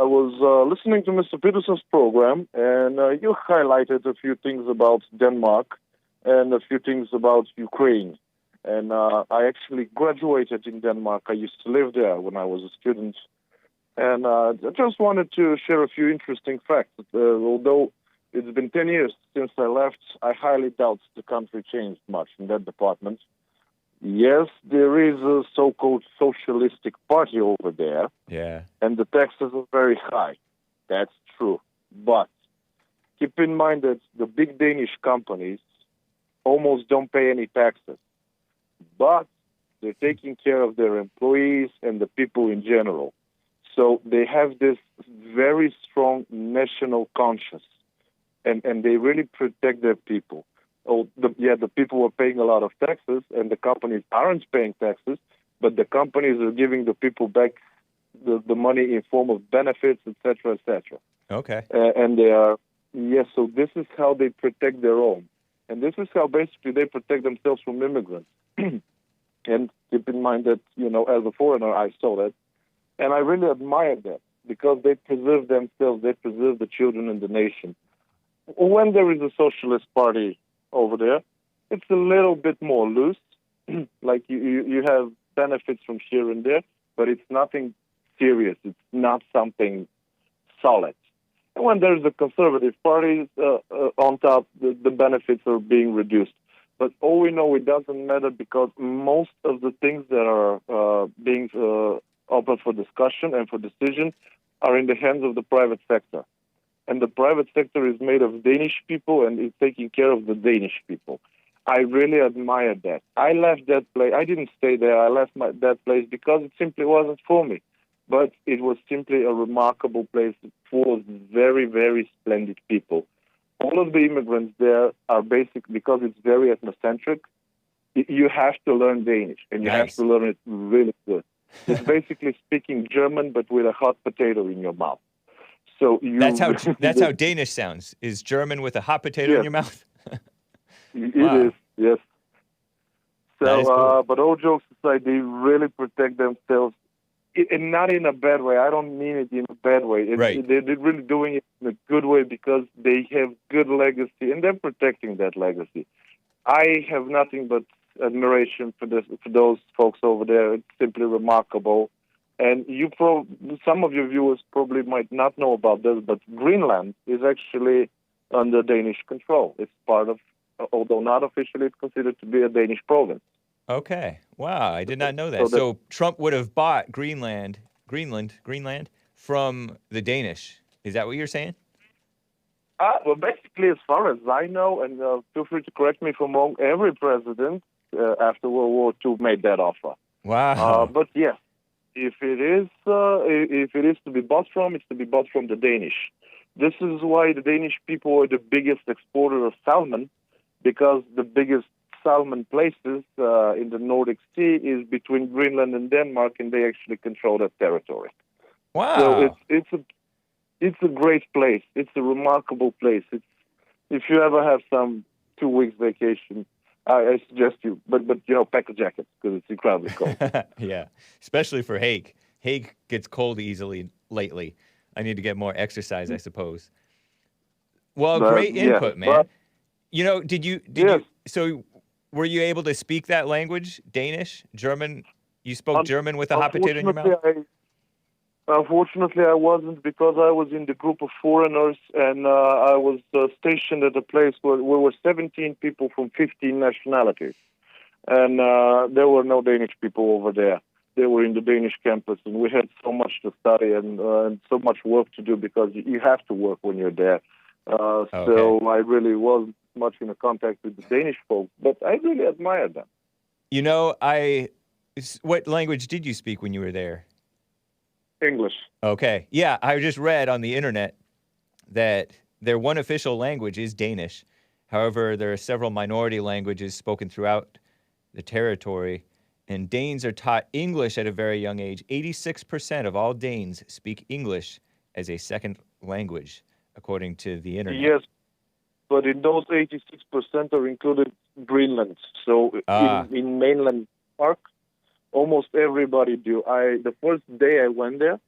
was listening to Mr. Peterson's program, and you highlighted a few things about Denmark and a few things about Ukraine. And I actually graduated in Denmark. I used to live there when I was a student. And I just wanted to share a few interesting facts. Although it's been 10 years since I left, I highly doubt the country changed much in that department. Yes, there is a so-called socialistic party over there. Yeah. And the taxes are very high. That's true. But keep in mind that the big Danish companies almost don't pay any taxes. But they're taking care of their employees and the people in general. So they have this very strong national conscience, and they really protect their people. The people are paying a lot of taxes, and the companies aren't paying taxes, but the companies are giving the people back the money in form of benefits, etc., etc. Okay. And they are, yes, so this is how they protect their own. And this is how basically they protect themselves from immigrants. And keep in mind that, as a foreigner, I saw that. And I really admire that because they preserve themselves, they preserve the children and the nation. When there is a socialist party over there, it's a little bit more loose. Like you have benefits from here and there, but it's nothing serious. It's not something solid. And when there's a conservative party on top, the benefits are being reduced. But all we know, it doesn't matter because most of the things that are being open for discussion and for decision are in the hands of the private sector. And the private sector is made of Danish people and is taking care of the Danish people. I really admire that. I left that place. I didn't stay there. I left that place because it simply wasn't for me. But it was simply a remarkable place full of very, very splendid people. All of the immigrants there are basic because it's very ethnocentric. You have to learn Danish, and you have to learn it really good. It's basically speaking German, but with a hot potato in your mouth. So that's how Danish sounds. Is German with a hot potato in your mouth? It is, yes. So, cool. but all jokes aside, they really protect themselves, and not in a bad way. I don't mean it in a bad way. Right. They're really doing it in a good way because they have good legacy, and they're protecting that legacy. I have nothing but admiration for those folks over there. It's simply remarkable. And some of your viewers probably might not know about this, but Greenland is actually under Danish control. It's part of, although not officially, it's considered to be a Danish province. Okay. Wow, I did not know that. So Trump would have bought Greenland from the Danish. Is that what you're saying? Well, basically, as far as I know, and feel free to correct me if I'm wrong, every president after World War II made that offer. Wow. But yes, if it is to be bought from, it's to be bought from the Danish. This is why the Danish people are the biggest exporter of salmon, because the biggest salmon places in the Nordic Sea is between Greenland and Denmark, and they actually control that territory. Wow. So it's a great place. It's a remarkable place. If you ever have some 2 weeks vacation, I suggest you, but pack a jacket because it's incredibly cold. Yeah, especially for Hake. Hake gets cold easily lately. I need to get more exercise, I suppose. Well, great input, man. So were you able to speak that language, Danish, German? You spoke German with a hot potato in your mouth? Unfortunately, I wasn't because I was in the group of foreigners, and I was stationed at a place where we were 17 people from 15 nationalities. And there were no Danish people over there. They were in the Danish campus, and we had so much to study and so much work to do because you have to work when you're there. So I really wasn't much in contact with the Danish folks, but I really admired them. What language did you speak when you were there? English. Okay. Yeah, I just read on the internet that their one official language is Danish. However, there are several minority languages spoken throughout the territory, and Danes are taught English at a very young age. 86% of all Danes speak English as a second language, according to the internet. Yes, but in those 86% are included Greenland. So in mainland Park, almost everybody do. The first day I went there,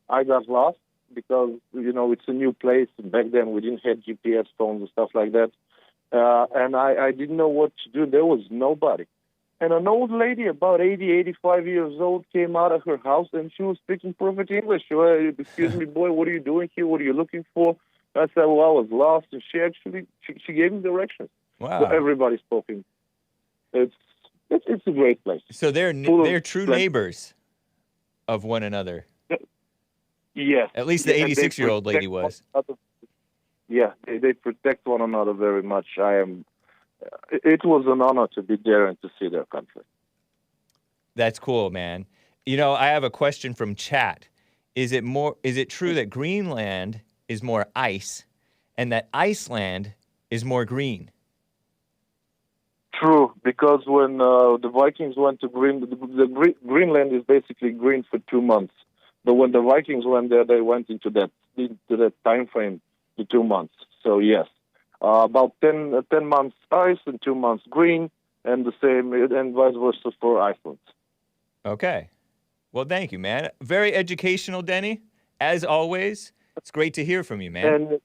I got lost because, it's a new place. Back then, we didn't have GPS phones and stuff like that. And I didn't know what to do. There was nobody. And an old lady, about 80, 85 years old, came out of her house, and she was speaking perfect English. Excuse me, boy, what are you doing here? What are you looking for? I said, well, I was lost. And she gave me directions. Wow. So everybody spoke English. It's a great place. So they're true neighbors of one another. Yes. At least the 86-year-old lady was. Yeah, they protect one another very much. It was an honor to be there and to see their country. That's cool, man. I have a question from chat. Is it true that Greenland is more ice and that Iceland is more green? True, because when the Vikings went to Greenland is basically green for 2 months. But when the Vikings went there, they went into that time frame, the 2 months. So yes, about 10 months ice and 2 months green, and the same, and vice versa for Iceland. Okay. Well, thank you, man. Very educational, Denny. As always, it's great to hear from you, man. And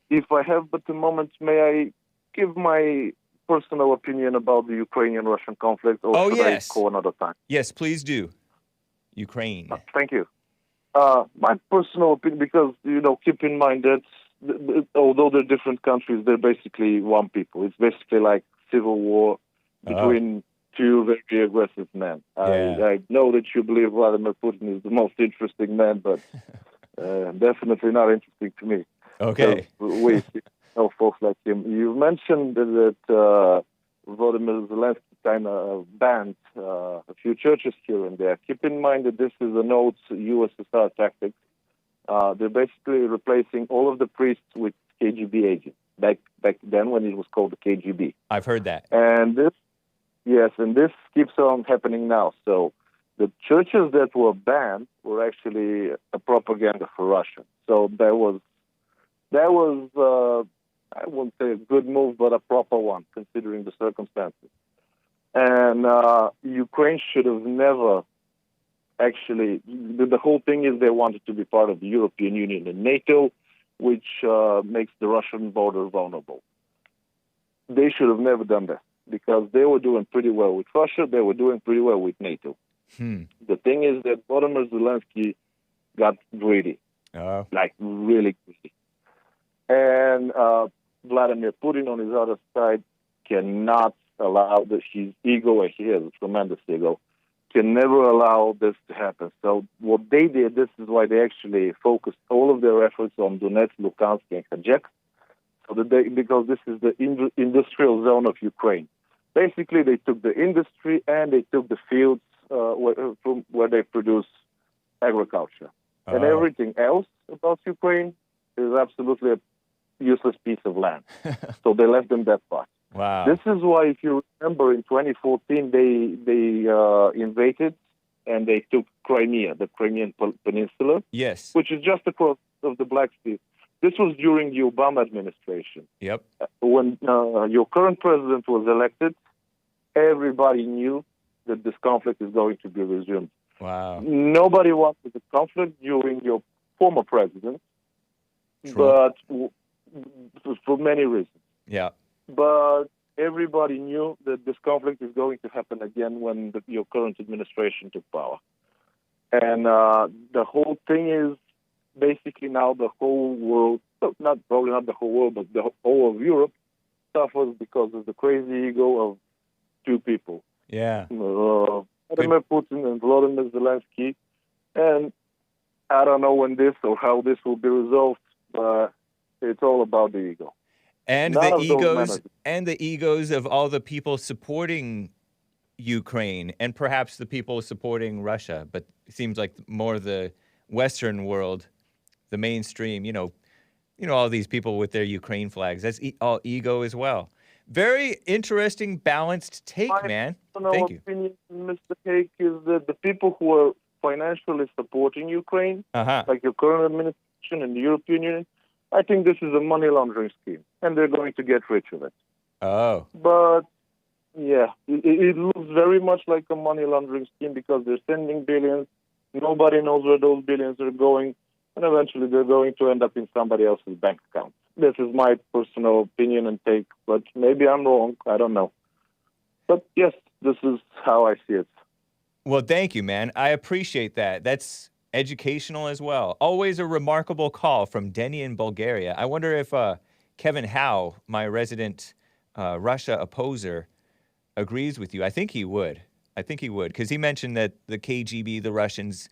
if I have but a moment, may I give my personal opinion about the Ukrainian-Russian conflict, or should I call another time? Yes, please do. Ukraine. Thank you. My personal opinion, because, keep in mind that although they're different countries, they're basically one people. It's basically like civil war between two very aggressive men. Yeah. I know that you believe Vladimir Putin is the most interesting man, but definitely not interesting to me. Okay. We know folks like him. You mentioned that Volodymyr Zelensky kind of banned a few churches here and there. Keep in mind that this is an old USSR tactic. They're basically replacing all of the priests with KGB agents, back then when it was called the KGB. I've heard that. And this keeps on happening now. So the churches that were banned were actually a propaganda for Russia. So that was I wouldn't say a good move, but a proper one, considering the circumstances. And Ukraine should have never actually, the whole thing is they wanted to be part of the European Union and NATO, which makes the Russian border vulnerable. They should have never done that, because they were doing pretty well with Russia, they were doing pretty well with NATO. The thing is that Volodymyr Zelensky got greedy, like really greedy. And Vladimir Putin on his other side cannot allow his ego, and he has a tremendous ego, can never allow this to happen. So what they did, this is why they actually focused all of their efforts on Donetsk, Luhansk, and Kharkiv, because this is the industrial zone of Ukraine. Basically, they took the industry and they took the fields from where they produce agriculture. And everything else about Ukraine is absolutely a useless piece of land. So they left them that part. Wow. This is why, if you remember, in 2014, they invaded and they took Crimea, the Crimean Peninsula, yes, which is just across of the Black Sea. This was during the Obama administration. Yep. When your current president was elected, everybody knew that this conflict is going to be resumed. Wow. Nobody wanted the conflict during your former president, but for many reasons. Yeah. But everybody knew that this conflict is going to happen again when your current administration took power. And the whole thing is basically now the whole world, probably not the whole world, but the whole of Europe suffers because of the crazy ego of two people. Yeah. Vladimir Putin and Volodymyr Zelensky. And I don't know when this or how this will be resolved, but it's all about the ego. And the egos of all the people supporting Ukraine and perhaps the people supporting Russia, but it seems like more the Western world, the mainstream, all these people with their Ukraine flags. That's all ego as well. Very interesting, balanced take, man. Thank you. My opinion, Mr. Hake, is that the people who are financially supporting Ukraine, like your current administration and the European Union, I think this is a money laundering scheme, and they're going to get rich of it. Oh. But, yeah, it looks very much like a money laundering scheme because they're sending billions. Nobody knows where those billions are going. and eventually they're going to end up in somebody else's bank account. This is my personal opinion and take, but maybe I'm wrong. I don't know. But yes, this is how I see it. Well, thank you, man. I appreciate that. That's educational as well. Always a remarkable call from Denny in Bulgaria. I wonder if Kevin Howe, my resident Russia opposer, agrees with you. I think he would. Because he mentioned that the KGB, the Russians,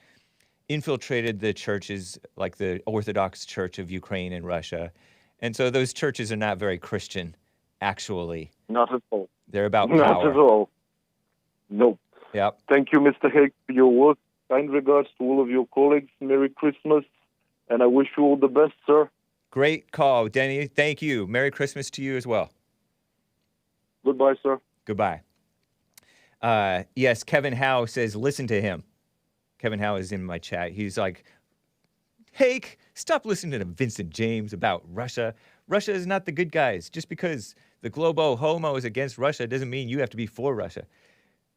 infiltrated the churches, like the Orthodox Church of Ukraine and Russia. And so those churches are not very Christian, actually. Not at all. They're about Not power. at all. No. Yep. Thank you, Mr. Haig, for your work. Kind regards to all of your colleagues. Merry Christmas. And I wish you all the best, sir. Great call, Denny. Thank you. Merry Christmas to you as well. Goodbye, sir. Goodbye. Yes, Kevin Howe says, listen to him. Kevin Howe is in my chat. He's like, Hake, stop listening to Vincent James about Russia. Russia is not the good guys. Just because the globo homo is against Russia doesn't mean you have to be for Russia.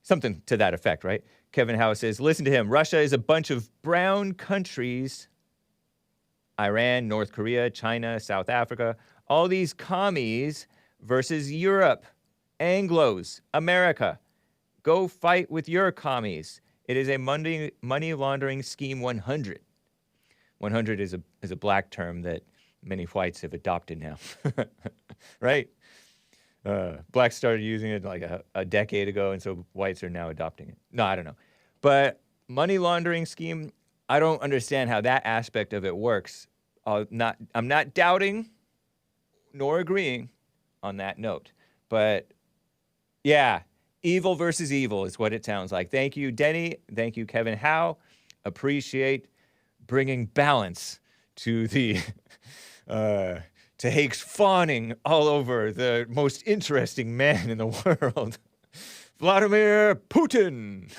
Something to that effect, right? Kevin Howe says, listen to him. Russia is a bunch of brown countries. Iran, North Korea, China, South Africa. All these commies versus Europe. Anglos, America. Go fight with your commies. It is a money laundering scheme 100. 100 is a black term that many whites have adopted now, right? Blacks started using it like a decade ago, and so whites are now adopting it. No, I don't know. But money laundering scheme, I don't understand how that aspect of it works. I'm not doubting nor agreeing on that note. But yeah, evil versus evil is what it sounds like. Thank you, Denny. Thank you, Kevin Howe. Appreciate bringing balance to the to Hake's fawning all over the most interesting man in the world, Vladimir Putin.